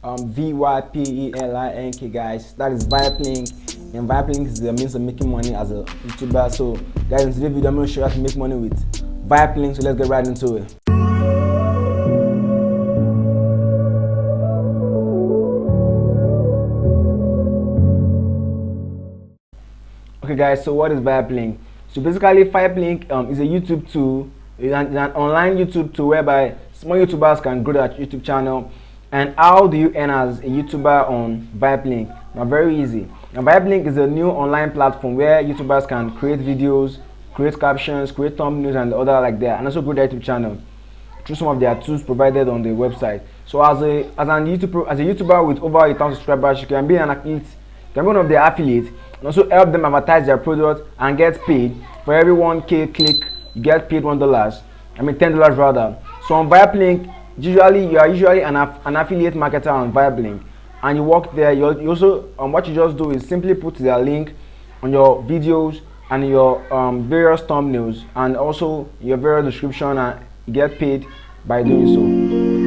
VypeLink, guys. That is VypeLink, and VypeLink is the means of making money as a YouTuber. So guys, in today's video I'm going to show you how to make money with VypeLink. So let's get right into it. Okay guys, so what is VypeLink? So basically VypeLink is a YouTube tool. It's an online YouTube tool whereby small YouTubers can grow their YouTube channel. And how do you earn as a YouTuber on VypeLink? Now, very easy. Now, VypeLink is a new online platform where YouTubers can create videos, create captions, create thumbnails, and other like that, and also grow their YouTube channel through some of their tools provided on the website. So as a YouTuber with over 1,000 subscribers, you can be an affiliate, you can be one of their affiliates, and also help them advertise their product and get paid. For every 1K click, you get paid $1. I mean $10 rather. So on VypeLink, you are usually an affiliate marketer on VypeLink, and you work there. You also what you just do is simply put their link on your videos and your various thumbnails and also your various description, and you get paid by doing so.